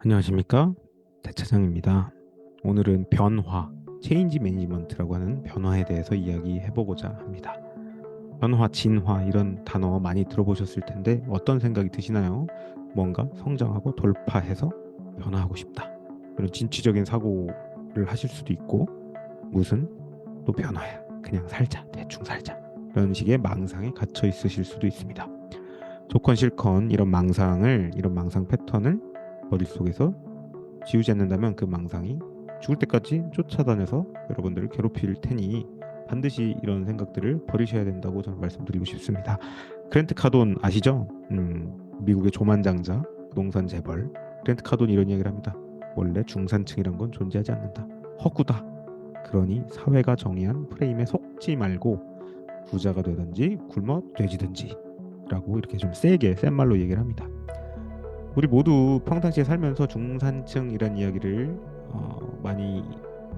안녕하십니까? 대차장입니다. 오늘은 변화, 체인지 매니지먼트라고 하는 변화에 대해서 이야기해보고자 합니다. 변화, 진화 이런 단어 많이 들어보셨을 텐데 어떤 생각이 드시나요? 뭔가 성장하고 돌파해서 변화하고 싶다. 이런 진취적인 사고를 하실 수도 있고 무슨 또 변화야. 그냥 살자, 대충 살자. 이런 식의 망상에 갇혀 있으실 수도 있습니다. 조건 실건 이런 망상 패턴을 머릿속에서 지우지 않는다면 그 망상이 죽을 때까지 쫓아다녀서 여러분들을 괴롭힐 테니 반드시 이런 생각들을 버리셔야 된다고 저는 말씀드리고 싶습니다. 그랜트 카돈 아시죠? 미국의 조만장자, 부동산 재벌. 그랜트 카돈 이런 이야기를 합니다. 원래 중산층이란 건 존재하지 않는다. 허구다. 그러니 사회가 정의한 프레임에 속지 말고 부자가 되든지 굶어 돼지든지 라고 이렇게 좀 세게 센 말로 얘기를 합니다. 우리 모두 평상시에 살면서 중산층이란 이야기를 많이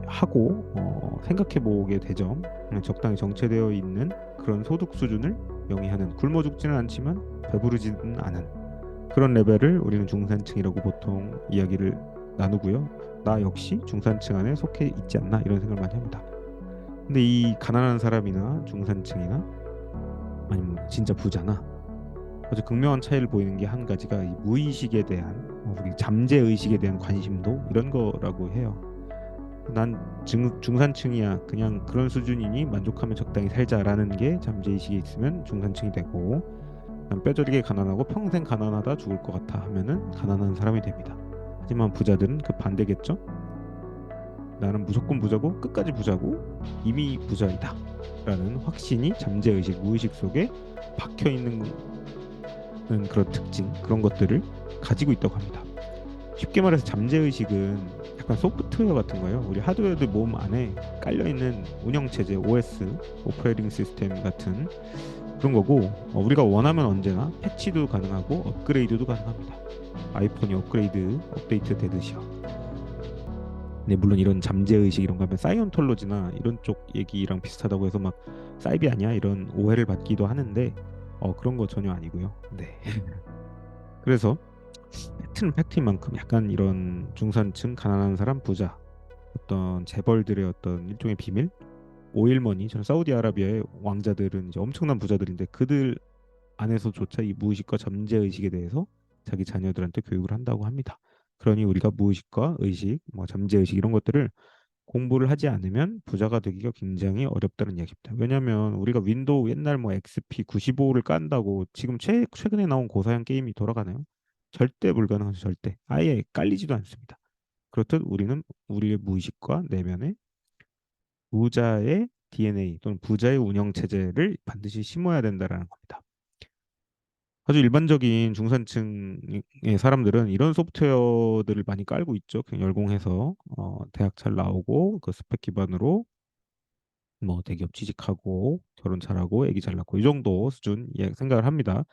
하고 생각해 보게 되죠. 적당히 정체되어 있는 그런 소득 수준을 영위하는 굶어 죽지는 않지만 배부르지는 않은 그런 레벨을 우리는 중산층이라고 보통 이야기를 나누고요. 나 역시 중산층 안에 속해 있지 않나 이런 생각을 많이 합니다. 근데 이 가난한 사람이나 중산층이나 아니면 진짜 부자나 아주 극명한 차이를 보이는 게 한 가지가 이 무의식에 대한 우리 잠재 의식에 대한 관심도 이런 거라고 해요. 난 중산층이야. 그냥 그런 수준이니 만족하면 적당히 살자라는 게 잠재 의식에 있으면 중산층이 되고 난 뼈저리게 가난하고 평생 가난하다 죽을 것 같아 하면은 가난한 사람이 됩니다. 하지만 부자들은 그 반대겠죠? 나는 무조건 부자고 끝까지 부자고 이미 부자이다. 라는 확신이 잠재 의식, 무의식 속에 박혀 있는 그런 특징, 그런 것들을 가지고 있다고 합니다. 쉽게 말해서 잠재의식은 약간 소프트웨어 같은 거예요. 우리 하드웨어들 몸 안에 깔려있는 운영체제, OS, 오퍼레이팅 시스템 같은 그런 거고 우리가 원하면 언제나 패치도 가능하고 업그레이드도 가능합니다. 아이폰이 업데이트 되듯이요. 네, 물론 이런 잠재의식 이런 거 하면 사이언톨로지나 이런 쪽 얘기랑 비슷하다고 해서 막 사이비 아니야 이런 오해를 받기도 하는데 그런 거 전혀 아니고요. 네. 그래서 팩트는 팩트인 만큼 약간 이런 중산층 가난한 사람 부자 어떤 재벌들의 어떤 일종의 비밀 오일머니 저는 사우디아라비아의 왕자들은 이제 엄청난 부자들인데 그들 안에서조차 이 무의식과 잠재의식에 대해서 자기 자녀들한테 교육을 한다고 합니다. 그러니 우리가 무의식과 의식, 뭐 잠재의식 이런 것들을 공부를 하지 않으면 부자가 되기가 굉장히 어렵다는 이야기입니다. 왜냐하면 우리가 윈도우 옛날 뭐 XP 95를 깐다고 지금 최근에 나온 고사양 게임이 돌아가나요? 절대 불가능하죠. 절대. 아예 깔리지도 않습니다. 그렇듯 우리는 우리의 무의식과 내면에 부자의 DNA 또는 부자의 운영 체제를 반드시 심어야 된다라는 겁니다. 아주 일반적인 중산층의 사람들은 이런 소프트웨어들을 많이 깔고 있죠. 그냥 열공해서 대학 잘 나오고 그 스펙 기반으로 뭐 대기업 취직하고 결혼 잘하고 아기 잘 낳고 이 정도 수준 생각을 합니다.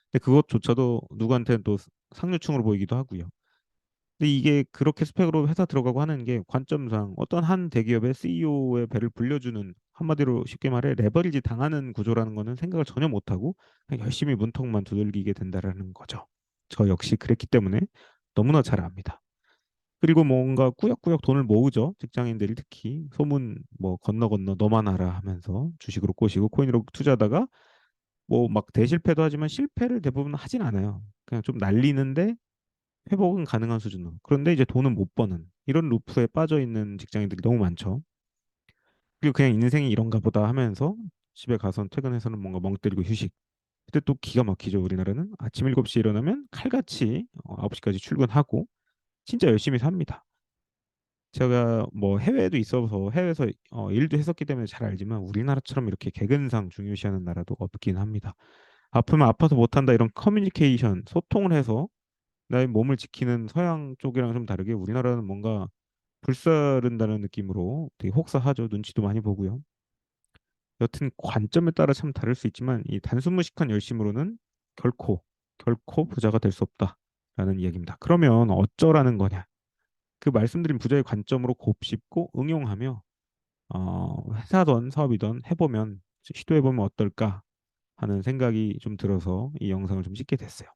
근데 그것조차도 누구한테는 또 상류층으로 보이기도 하고요. 근데 이게 그렇게 스펙으로 회사 들어가고 하는 게 관점상 어떤 한 대기업의 CEO의 배를 불려주는 한마디로 쉽게 말해 레버리지 당하는 구조라는 거는 생각을 전혀 못하고 그냥 열심히 문턱만 두들기게 된다라는 거죠. 저 역시 그랬기 때문에 너무나 잘 압니다. 그리고 뭔가 꾸역꾸역 돈을 모으죠. 직장인들이 특히 소문 뭐 건너 건너 너만 알아 하면서 주식으로 꼬시고 코인으로 투자하다가 뭐 막 대실패도 하지만 실패를 대부분 하진 않아요. 그냥 좀 날리는데 회복은 가능한 수준으로. 그런데 이제 돈은 못 버는 이런 루프에 빠져 있는 직장인들이 너무 많죠. 그리고 그냥 인생이 이런가 보다 하면서 집에 가서 퇴근해서는 뭔가 멍 때리고 휴식. 그때 또 기가 막히죠. 우리나라는 아침 7시에 일어나면 칼같이 9시까지 출근하고 진짜 열심히 삽니다. 제가 뭐 해외에도 있어서 해외에서 일도 했었기 때문에 잘 알지만 우리나라처럼 이렇게 개근상 중요시하는 나라도 없긴 합니다. 아프면 아파서 못한다 이런 커뮤니케이션 소통을 해서 나의 몸을 지키는 서양 쪽이랑 좀 다르게 우리나라는 뭔가 불사른다는 느낌으로 되게 혹사하죠. 눈치도 많이 보고요. 여튼 관점에 따라 참 다를 수 있지만 이 단순무식한 열심으로는 결코 부자가 될 수 없다라는 이야기입니다. 그러면 어쩌라는 거냐? 그 말씀드린 부자의 관점으로 곱씹고 응용하며 회사든 사업이든 해보면 시도해보면 어떨까 하는 생각이 좀 들어서 이 영상을 좀 찍게 됐어요.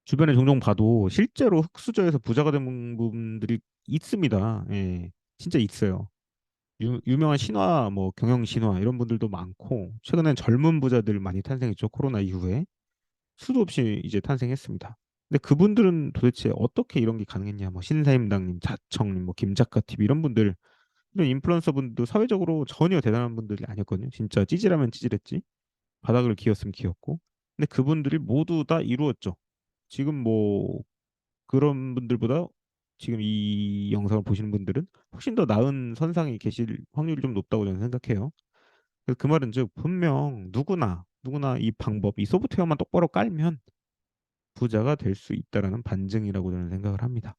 주변에 종종 봐도 실제로 흑수저에서 부자가 된 분들이 있습니다. 예, 진짜 있어요. 유명한 신화, 뭐 경영 신화 이런 분들도 많고 최근엔 젊은 부자들 많이 탄생했죠. 코로나 이후에 수도 없이 이제 탄생했습니다. 근데 그분들은 도대체 어떻게 이런 게 가능했냐? 뭐 신사임당님, 자청님, 뭐 김작가 TV 이런 분들, 이런 인플루언서 분도 사회적으로 전혀 대단한 분들이 아니었거든요. 진짜 찌질하면 찌질했지. 바닥을 기었으면 기었고. 근데 그분들이 모두 다 이루었죠. 지금 뭐 그런 분들보다 지금 이 영상을 보시는 분들은 훨씬 더 나은 선상에 계실 확률이 좀 높다고 저는 생각해요. 그래서 그 말은 즉 분명 누구나 이 방법, 이 소프트웨어만 똑바로 깔면 부자가 될 수 있다라는 반증이라고 저는 생각을 합니다.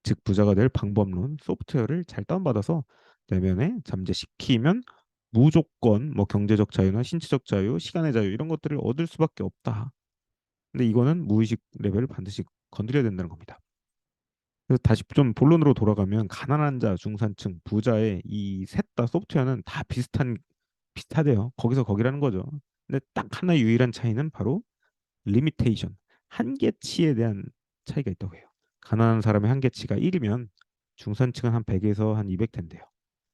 즉 부자가 될 방법론 소프트웨어를 잘 다운받아서 내면에 잠재시키면 무조건 뭐 경제적 자유나 신체적 자유, 시간의 자유 이런 것들을 얻을 수밖에 없다. 근데 이거는 무의식 레벨을 반드시 건드려야 된다는 겁니다. 그래서 다시 좀 본론으로 돌아가면 가난한 자, 중산층, 부자의 이 셋 다 소프트웨어는 다 비슷하대요. 거기서 거기라는 거죠. 근데 딱 하나 유일한 차이는 바로 리미테이션, 한계치에 대한 차이가 있다고 해요. 가난한 사람의 한계치가 1이면 중산층은 한 100에서 한 200 된대요.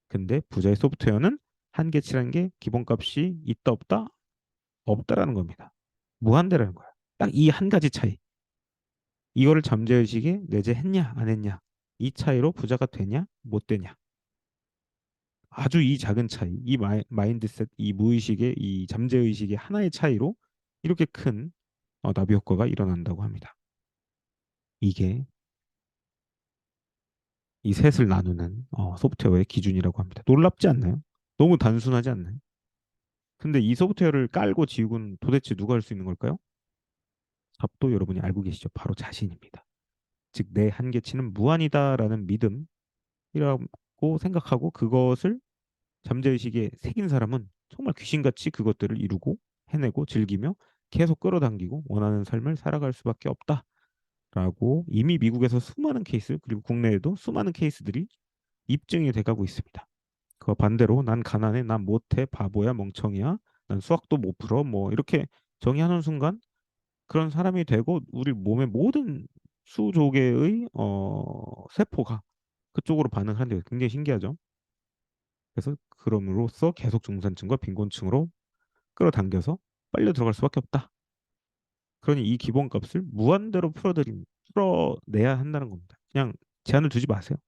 근데 부자의 소프트웨어는 한계치라는 게 기본값이 있다 없다 없다라는 겁니다. 무한대라는 거야. 딱 이 한 가지 차이. 이거를 잠재의식에 내재했냐 안 했냐 이 차이로 부자가 되냐 못 되냐. 아주 이 작은 차이, 이 마인드셋, 이 무의식의 이 잠재의식의 하나의 차이로 이렇게 큰 나비 효과가 일어난다고 합니다. 이게 이 셋을 나누는 소프트웨어의 기준이라고 합니다. 놀랍지 않나요? 너무 단순하지 않나요? 근데 이 소프트웨어를 깔고 지우고는 도대체 누가 할 수 있는 걸까요? 답도 여러분이 알고 계시죠? 바로 자신입니다. 즉, 내 한계치는 무한이다라는 믿음이라고 생각하고 그것을 잠재의식에 새긴 사람은 정말 귀신같이 그것들을 이루고 해내고 즐기며 계속 끌어당기고 원하는 삶을 살아갈 수밖에 없다라고 이미 미국에서 수많은 케이스 그리고 국내에도 수많은 케이스들이 입증이 돼가고 있습니다. 그 반대로 난 가난해, 난 못해, 바보야, 멍청이야, 난 수학도 못 풀어, 뭐 이렇게 정의하는 순간 그런 사람이 되고 우리 몸의 모든 수조개의 세포가 그쪽으로 반응을 하는데 굉장히 신기하죠. 그래서 그럼으로써 계속 중산층과 빈곤층으로 끌어당겨서 빨려 들어갈 수밖에 없다. 그러니 이 기본값을 무한대로 풀어내야 한다는 겁니다. 그냥 제한을 두지 마세요.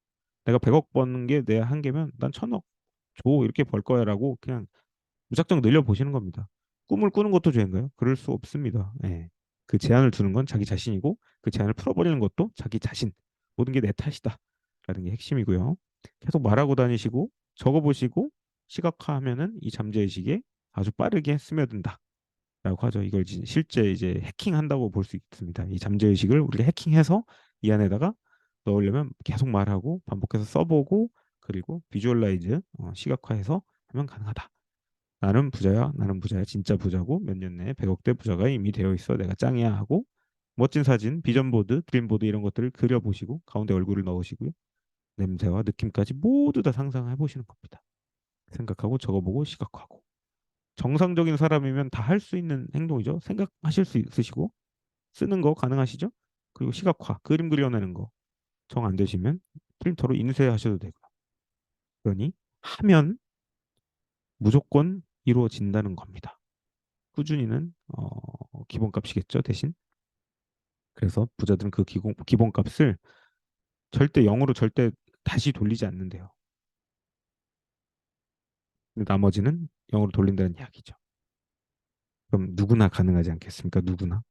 내가 100억 버는 게 내 한계면 난 1000억 줘 이렇게 벌 거야라고 그냥 무작정 늘려 보시는 겁니다. 꿈을 꾸는 것도 죄인가요? 그럴 수 없습니다. 예. 그 제한을 두는 건 자기 자신이고 그 제한을 풀어버리는 것도 자기 자신. 모든 게 내 탓이다라는 게 핵심이고요. 계속 말하고 다니시고 적어보시고 시각화하면은 이 잠재의식에 아주 빠르게 스며든다라고 하죠. 이걸 실제 이제 해킹한다고 볼 수 있습니다. 이 잠재의식을 우리가 해킹해서 이 안에다가 넣으려면 계속 말하고 반복해서 써보고 그리고 비주얼라이즈 시각화해서 하면 가능하다. 나는 부자야, 나는 부자야, 진짜 부자고 몇 년 내에 100억대 부자가 이미 되어 있어. 내가 짱이야 하고 멋진 사진, 비전보드, 드림보드 이런 것들을 그려보시고 가운데 얼굴을 넣으시고요. 냄새와 느낌까지 모두 다 상상해 보시는 겁니다. 생각하고 적어보고 시각화하고. 정상적인 사람이면 다 할 수 있는 행동이죠. 생각하실 수 있으시고 쓰는 거 가능하시죠? 그리고 시각화, 그림 그려내는 거. 정 안 되시면 프린터로 인쇄하셔도 되고. 그러니 하면 무조건 이루어진다는 겁니다. 꾸준히는 기본값이겠죠, 대신. 그래서 부자들은 그 기본값을 절대 0으로 절대 다시 돌리지 않는데요. 근데 나머지는 0으로 돌린다는 이야기죠. 그럼 누구나 가능하지 않겠습니까? 누구나.